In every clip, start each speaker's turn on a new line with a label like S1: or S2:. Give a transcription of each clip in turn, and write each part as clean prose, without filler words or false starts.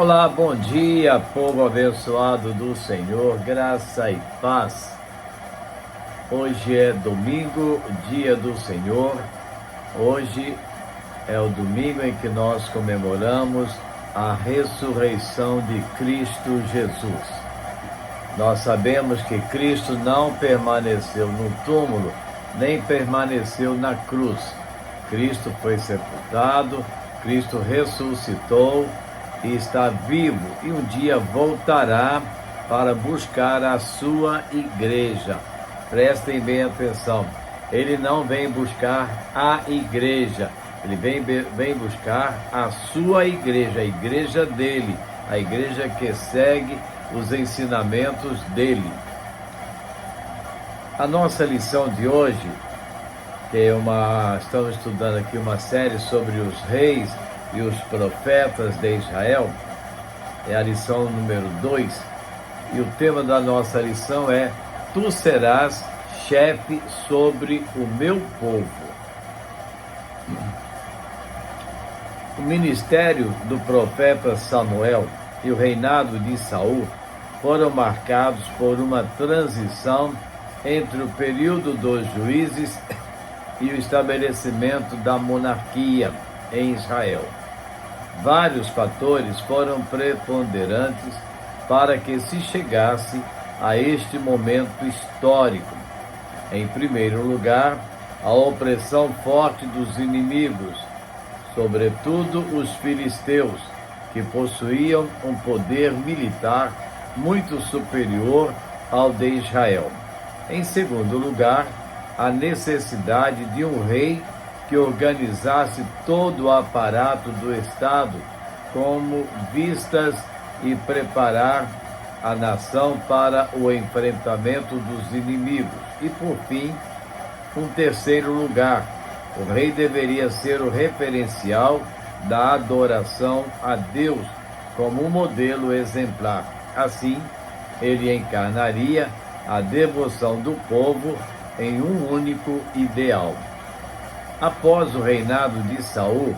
S1: Olá, bom dia, povo abençoado do Senhor, graça e paz. Hoje é domingo, dia do Senhor. Hoje é o domingo em que nós comemoramos a ressurreição de Cristo Jesus. Nós sabemos que Cristo não permaneceu no túmulo, nem permaneceu na cruz. Cristo foi sepultado, Cristo ressuscitou e está vivo, e um dia voltará para buscar a sua igreja. Prestem bem atenção, ele não vem buscar a igreja, ele vem buscar a sua igreja, a igreja dele, a igreja que segue os ensinamentos dele. A nossa lição de hoje, estamos estudando aqui uma série sobre os reis e os profetas de Israel, é a lição número 2, e o tema da nossa lição é: Tu serás chefe sobre o meu povo. O ministério do profeta Samuel e o reinado de Saul foram marcados por uma transição entre o período dos juízes e o estabelecimento da monarquia em Israel. Vários fatores foram preponderantes para que se chegasse a este momento histórico. Em primeiro lugar, a opressão forte dos inimigos, sobretudo os filisteus, que possuíam um poder militar muito superior ao de Israel. Em segundo lugar, a necessidade de um rei que organizasse todo o aparato do Estado, como vistas e preparar a nação para o enfrentamento dos inimigos. E, por fim, um terceiro lugar, o rei deveria ser o referencial da adoração a Deus como um modelo exemplar. Assim, ele encarnaria a devoção do povo em um único ideal. Após o reinado de Saul,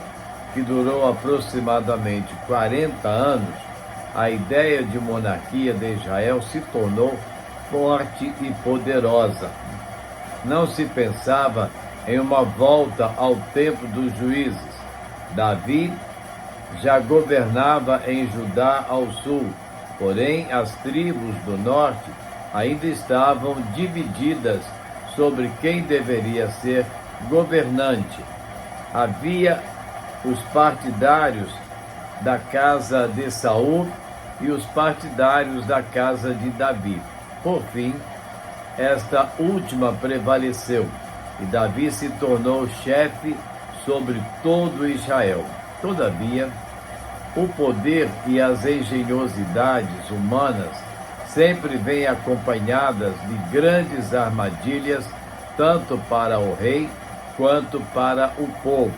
S1: que durou aproximadamente 40 anos, a ideia de monarquia de Israel se tornou forte e poderosa. Não se pensava em uma volta ao tempo dos juízes. Davi já governava em Judá ao sul, porém as tribos do norte ainda estavam divididas sobre quem deveria ser governante. Havia os partidários da casa de Saul e os partidários da casa de Davi. Por fim, esta última prevaleceu e Davi se tornou chefe sobre todo Israel. Todavia, o poder e as engenhosidades humanas sempre vêm acompanhadas de grandes armadilhas, tanto para o rei quanto para o povo.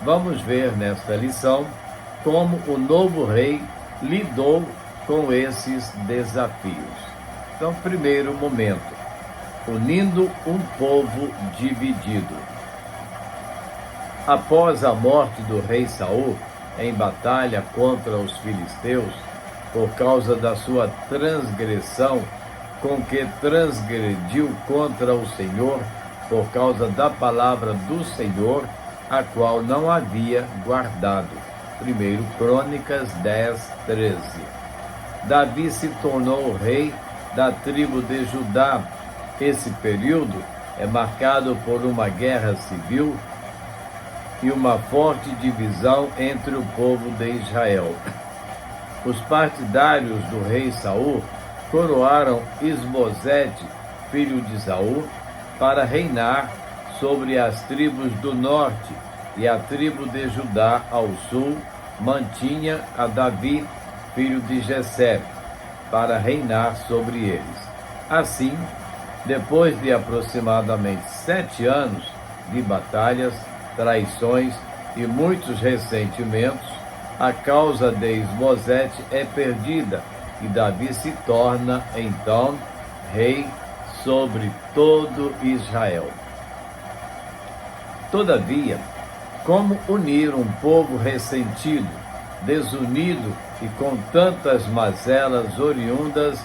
S1: Vamos ver nesta lição como o novo rei lidou com esses desafios. Então, primeiro momento, unindo um povo dividido. Após a morte do rei Saul, em batalha contra os filisteus, por causa da sua transgressão, com que transgrediu contra o Senhor, por causa da palavra do Senhor, a qual não havia guardado. 1 Crônicas 10, 13. Davi se tornou rei da tribo de Judá. Esse período é marcado por uma guerra civil e uma forte divisão entre o povo de Israel. Os partidários do rei Saul coroaram Isbosete, filho de Saul, para reinar sobre as tribos do norte, e a tribo de Judá ao sul mantinha a Davi, filho de Jessé, para reinar sobre eles. Assim, depois de aproximadamente 7 anos de batalhas, traições e muitos ressentimentos, a causa de Isbosete é perdida e Davi se torna, então, rei sobre todo Israel. Todavia, como unir um povo ressentido desunido e com tantas mazelas oriundas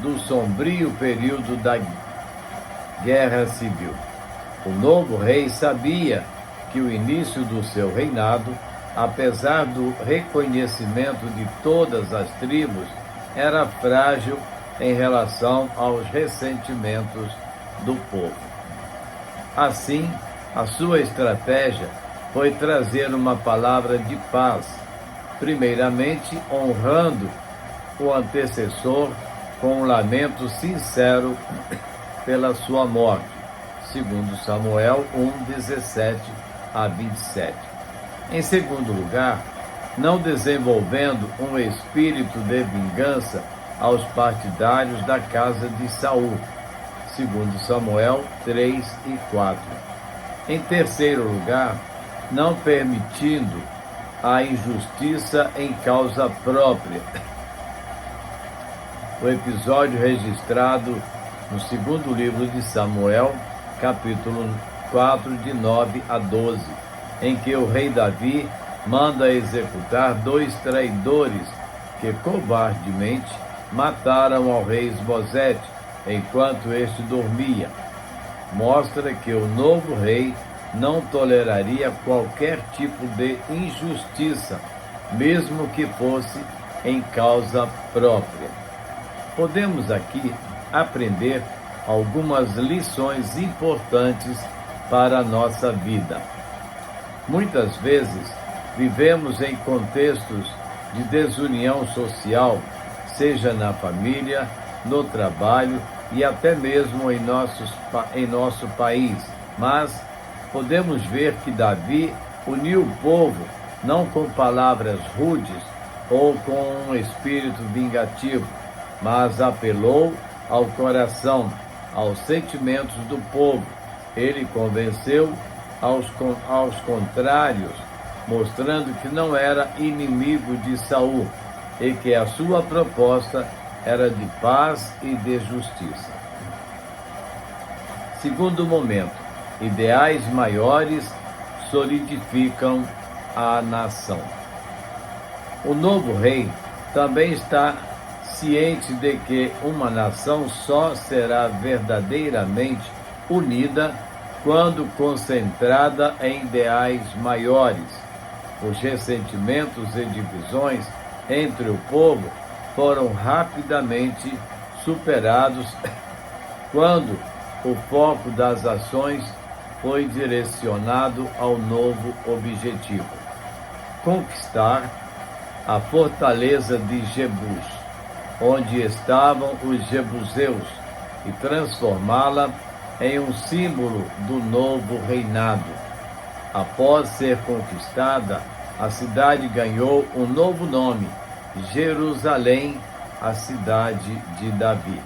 S1: do sombrio período da Guerra Civil. O novo rei sabia que o início do seu reinado, apesar do reconhecimento de todas as tribos, era frágil em relação aos ressentimentos do povo. Assim, a sua estratégia foi trazer uma palavra de paz, primeiramente honrando o antecessor com um lamento sincero pela sua morte, segundo Samuel 1:17 a 27. Em segundo lugar, não desenvolvendo um espírito de vingança aos partidários da casa de Saul, segundo Samuel 3 e 4. Em terceiro lugar, não permitindo a injustiça em causa própria. O episódio registrado no segundo livro de Samuel, capítulo 4, de 9 a 12, em que o rei Davi manda executar 2 traidores que covardemente mataram ao rei Esbozete enquanto este dormia. Mostra que o novo rei não toleraria qualquer tipo de injustiça, mesmo que fosse em causa própria. Podemos aqui aprender algumas lições importantes para a nossa vida. Muitas vezes vivemos em contextos de desunião social, seja na família, no trabalho e até mesmo em nosso país. Mas podemos ver que Davi uniu o povo não com palavras rudes ou com um espírito vingativo, mas apelou ao coração, aos sentimentos do povo. Ele convenceu aos contrários, mostrando que não era inimigo de Saul e que a sua proposta era de paz e de justiça. Segundo momento, ideais maiores solidificam a nação. O novo rei também está ciente de que uma nação só será verdadeiramente unida quando concentrada em ideais maiores. Os ressentimentos e divisões entre o povo foram rapidamente superados quando o foco das ações foi direcionado ao novo objetivo: conquistar a fortaleza de Jebus, onde estavam os jebuseus, e transformá-la em um símbolo do novo reinado. Após ser conquistada, a cidade ganhou um novo nome: Jerusalém, a cidade de Davi.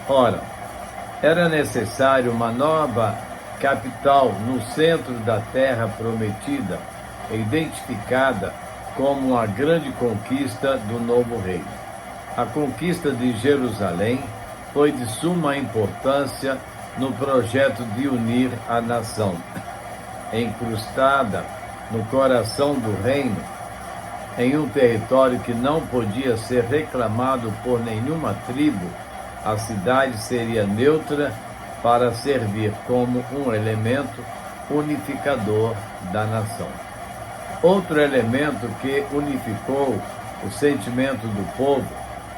S1: Ora, era necessário uma nova capital no centro da terra prometida, identificada como a grande conquista do novo reino. A conquista de Jerusalém foi de suma importância no projeto de unir a nação. Incrustada no coração do reino, em um território que não podia ser reclamado por nenhuma tribo, a cidade seria neutra para servir como um elemento unificador da nação. Outro elemento que unificou o sentimento do povo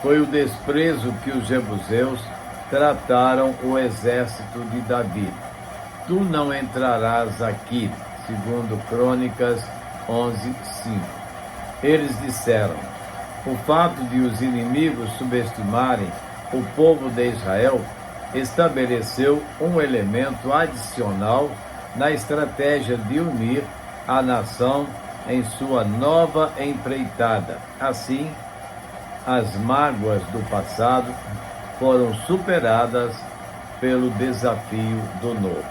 S1: foi o desprezo que os jebuseus trataram o exército de Davi. Tu não entrarás aqui, segundo Crônicas 11:5. Eles disseram: o fato de os inimigos subestimarem o povo de Israel estabeleceu um elemento adicional na estratégia de unir a nação em sua nova empreitada. Assim, as mágoas do passado foram superadas pelo desafio do novo.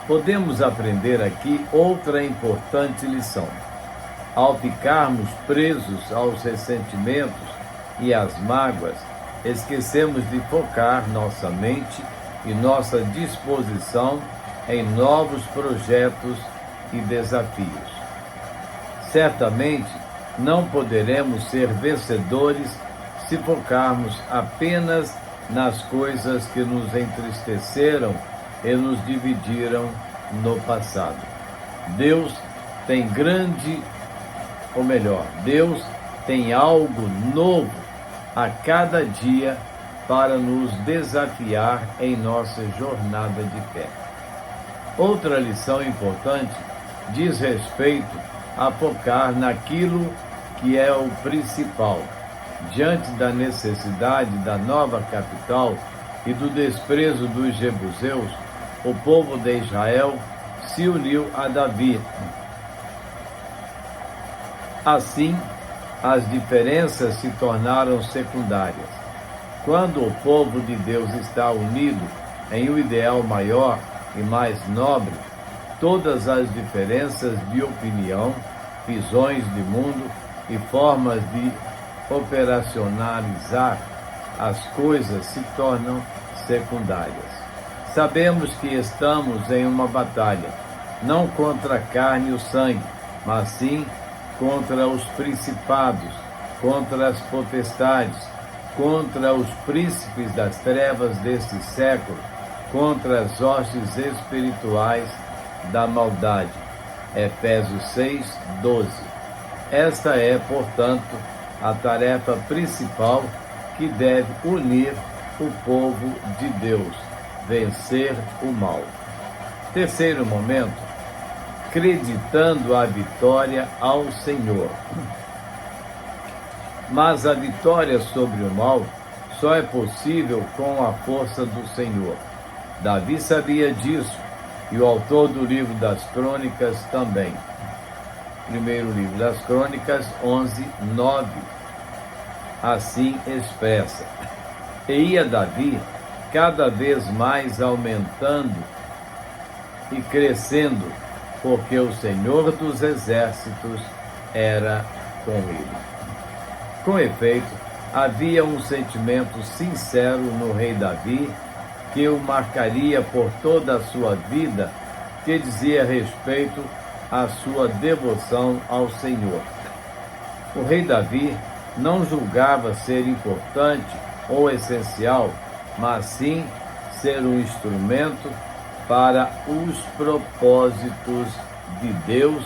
S1: Podemos aprender aqui outra importante lição. Ao ficarmos presos aos ressentimentos e às mágoas, esquecemos de focar nossa mente e nossa disposição em novos projetos e desafios. Certamente não poderemos ser vencedores se focarmos apenas nas coisas que nos entristeceram e nos dividiram no passado. Deus tem Deus tem algo novo a cada dia para nos desafiar em nossa jornada de fé. Outra lição importante diz respeito a focar naquilo que é o principal. Diante da necessidade da nova capital e do desprezo dos jebuseus, o povo de Israel se uniu a Davi. Assim, as diferenças se tornaram secundárias. Quando o povo de Deus está unido em um ideal maior e mais nobre, todas as diferenças de opinião, visões de mundo e formas de operacionalizar as coisas se tornam secundárias. Sabemos que estamos em uma batalha, não contra a carne e o sangue, mas sim contra os principados, contra as potestades, contra os príncipes das trevas deste século, contra as hostes espirituais da maldade. Efésios 6, 12. Esta é, portanto, a tarefa principal que deve unir o povo de Deus, vencer o mal. Terceiro momento, acreditando a vitória ao Senhor. Mas a vitória sobre o mal só é possível com a força do Senhor. Davi sabia disso, e o autor do livro das Crônicas também. Primeiro livro das Crônicas, 11, 9. Assim expressa: E ia Davi cada vez mais aumentando e crescendo, porque o Senhor dos Exércitos era com ele. Com efeito, havia um sentimento sincero no rei Davi, que o marcaria por toda a sua vida, que dizia respeito à sua devoção ao Senhor. O rei Davi não julgava ser importante ou essencial, mas sim ser um instrumento para os propósitos de Deus,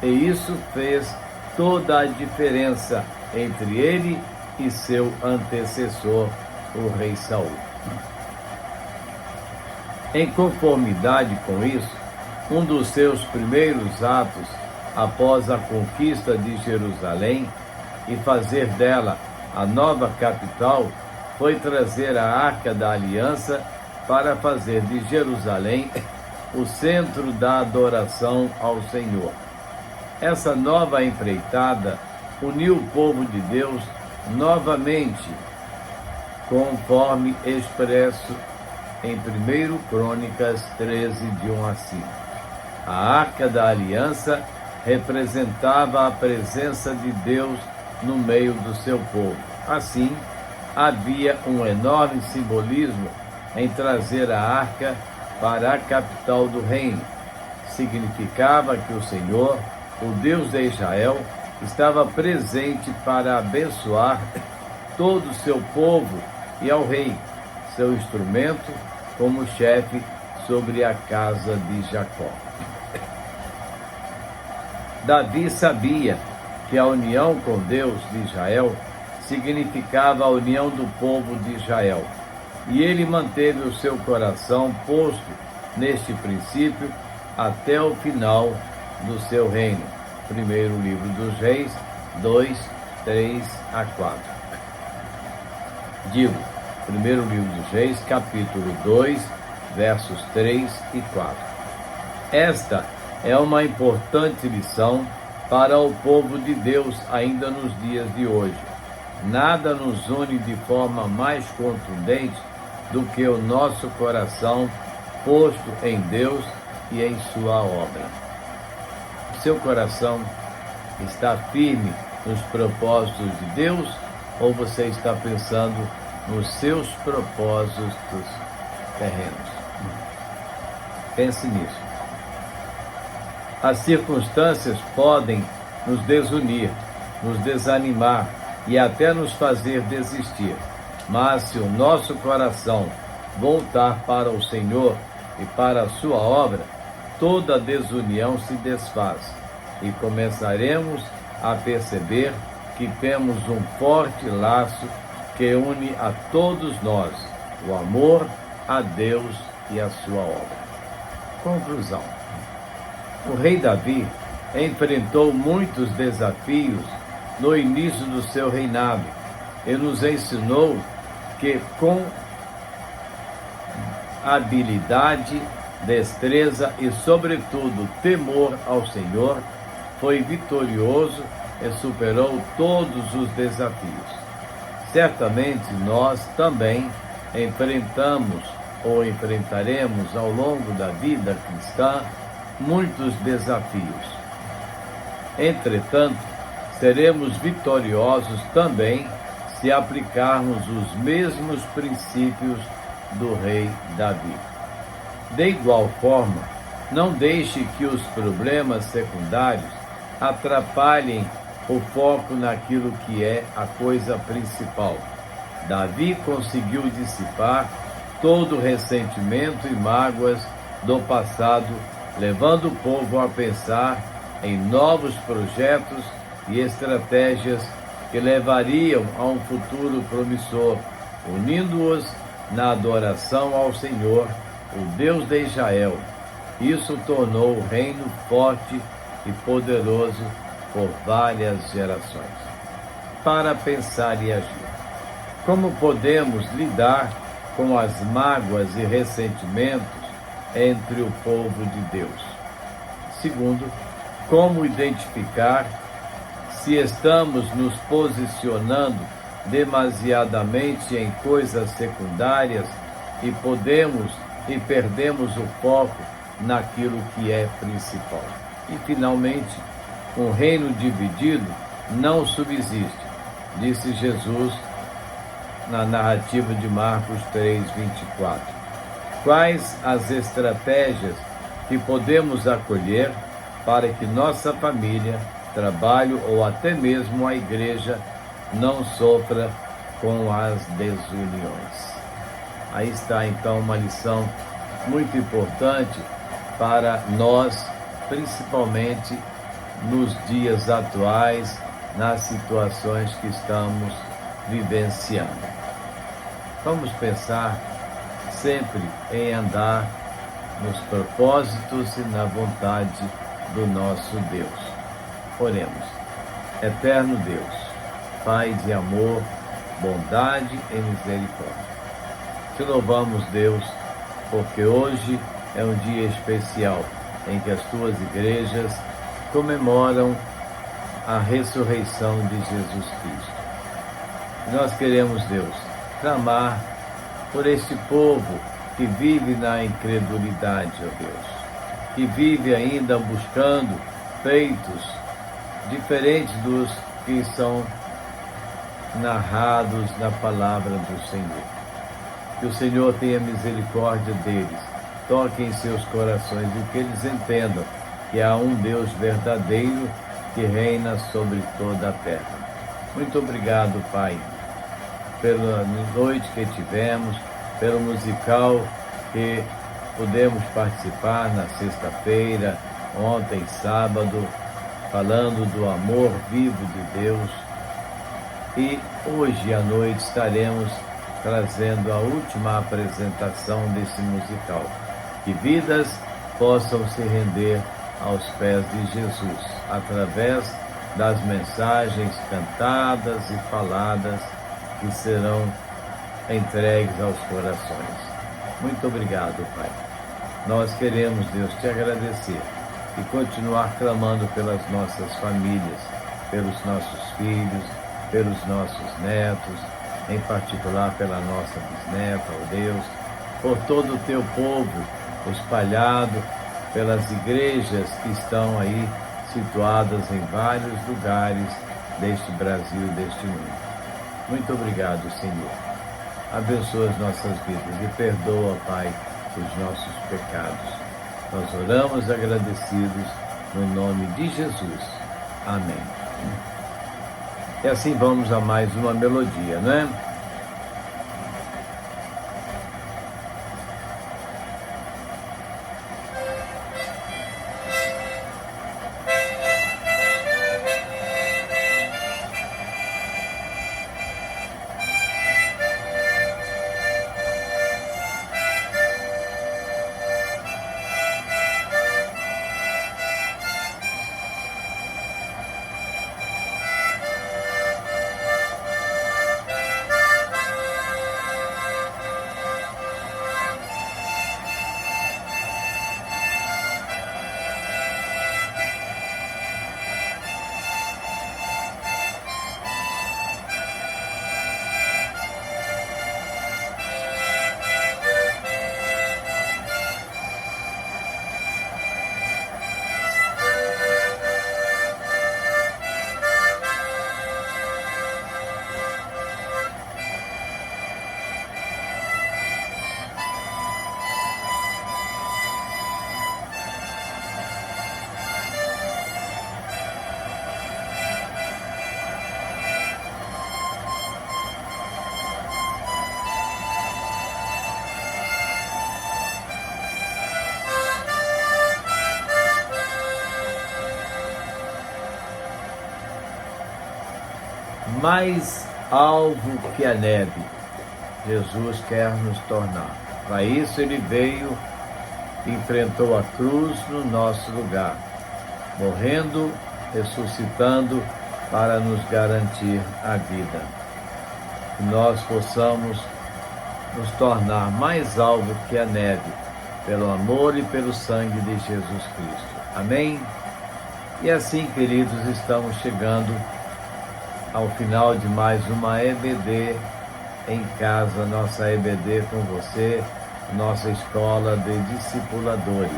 S1: e isso fez toda a diferença entre ele e seu antecessor, o rei Saul. Em conformidade com isso, um dos seus primeiros atos após a conquista de Jerusalém e fazer dela a nova capital foi trazer a Arca da Aliança para fazer de Jerusalém o centro da adoração ao Senhor. Essa nova empreitada uniu o povo de Deus novamente, conforme expresso em 1 Crônicas 13, de 1 a 5. A Arca da Aliança representava a presença de Deus no meio do seu povo. Assim, havia um enorme simbolismo em trazer a arca para a capital do reino. Significava que o Senhor, o Deus de Israel, estava presente para abençoar todo o seu povo e ao rei, seu instrumento como chefe sobre a casa de Jacó. Davi sabia que a união com Deus de Israel significava a união do povo de Israel, e ele manteve o seu coração posto neste princípio até o final do seu reino. Primeiro livro dos Reis, 2, 3 a 4. Digo, primeiro livro dos Reis, capítulo 2, versos 3 e 4. Esta é uma importante lição para o povo de Deus ainda nos dias de hoje. Nada nos une de forma mais contundente do que o nosso coração posto em Deus e em sua obra. Seu coração está firme nos propósitos de Deus, ou você está pensando nos seus propósitos terrenos? Pense nisso. As circunstâncias podem nos desunir, nos desanimar e até nos fazer desistir. Mas se o nosso coração voltar para o Senhor e para a sua obra, toda desunião se desfaz e começaremos a perceber que temos um forte laço que une a todos nós, o amor a Deus e a sua obra. Conclusão. O rei Davi enfrentou muitos desafios no início do seu reinado e nos ensinou que com habilidade, destreza e, sobretudo, temor ao Senhor, foi vitorioso e superou todos os desafios. Certamente nós também enfrentamos ou enfrentaremos ao longo da vida cristã muitos desafios. Entretanto, seremos vitoriosos também se aplicarmos os mesmos princípios do rei Davi. De igual forma, não deixe que os problemas secundários atrapalhem o foco naquilo que é a coisa principal. Davi conseguiu dissipar todo o ressentimento e mágoas do passado, levando o povo a pensar em novos projetos e estratégias que levariam a um futuro promissor, unindo-os na adoração ao Senhor, o Deus de Israel. Isso tornou o reino forte e poderoso por várias gerações. Para pensar e agir. Como podemos lidar com as mágoas e ressentimentos entre o povo de Deus? Segundo, como identificar se estamos nos posicionando demasiadamente em coisas secundárias e perdemos o foco naquilo que é principal. E, finalmente, um reino dividido não subsiste, disse Jesus na narrativa de Marcos 3:24. Quais as estratégias que podemos acolher para que nossa família, trabalho ou até mesmo a igreja não sofra com as desuniões? Aí está então uma lição muito importante para nós, principalmente nos dias atuais, nas situações que estamos vivenciando. Vamos pensar sempre em andar nos propósitos e na vontade do nosso Deus. Oremos. Eterno Deus, Pai de amor, bondade e misericórdia. Te louvamos, Deus, porque hoje é um dia especial em que as tuas igrejas comemoram a ressurreição de Jesus Cristo. E nós queremos, Deus, clamar por este povo que vive na incredulidade, ó Deus, que vive ainda buscando feitos diferentes dos que são narrados na palavra do Senhor. Que o Senhor tenha misericórdia deles, toque em seus corações e que eles entendam que há um Deus verdadeiro que reina sobre toda a terra. Muito obrigado, Pai, pela noite que tivemos, pelo musical que pudemos participar na sexta-feira, ontem, sábado, falando do amor vivo de Deus. E hoje à noite estaremos trazendo a última apresentação desse musical. Que vidas possam se render aos pés de Jesus, através das mensagens cantadas e faladas que serão entregues aos corações. Muito obrigado, Pai. Nós queremos, Deus, te agradecer e continuar clamando pelas nossas famílias, pelos nossos filhos, pelos nossos netos, em particular pela nossa bisneta, ó Deus, por todo o teu povo espalhado pelas igrejas que estão aí situadas em vários lugares deste Brasil e deste mundo. Muito obrigado, Senhor. Abençoa as nossas vidas e perdoa, Pai, os nossos pecados. Nós oramos agradecidos no nome de Jesus. Amém. E assim vamos a mais uma melodia, né? Mais alvo que a neve, Jesus quer nos tornar. Para isso ele veio, enfrentou a cruz no nosso lugar, morrendo, ressuscitando para nos garantir a vida. Que nós possamos nos tornar mais alvo que a neve, pelo amor e pelo sangue de Jesus Cristo. Amém? E assim, queridos, estamos chegando ao final de mais uma EBD em casa, nossa EBD com você, nossa escola de discipuladores,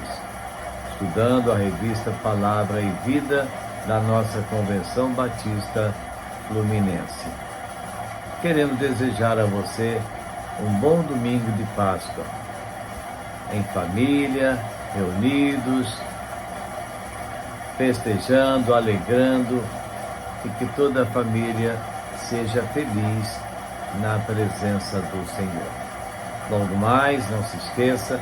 S1: estudando a revista Palavra e Vida da nossa Convenção Batista Fluminense. Queremos desejar a você um bom domingo de Páscoa, em família, reunidos, festejando, alegrando, e que toda a família seja feliz na presença do Senhor. Logo mais, não se esqueça,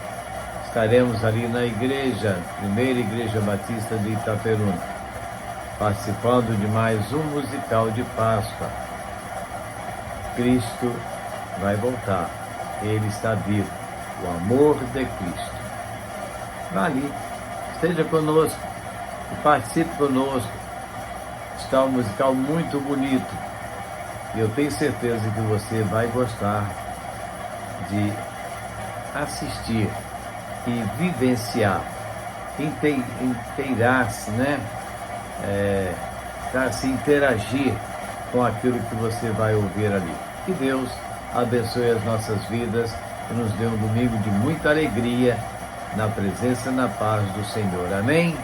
S1: estaremos ali na igreja, Primeira Igreja Batista de Itaperuna, participando de mais um musical de Páscoa. Cristo vai voltar, Ele está vivo, o amor de Cristo. Vá ali, esteja conosco e participe conosco. Está um musical muito bonito e eu tenho certeza que você vai gostar de assistir e vivenciar, inteirar-se, né? Se interagir com aquilo que você vai ouvir ali. Que Deus abençoe as nossas vidas e nos dê um domingo de muita alegria na presença e na paz do Senhor. Amém?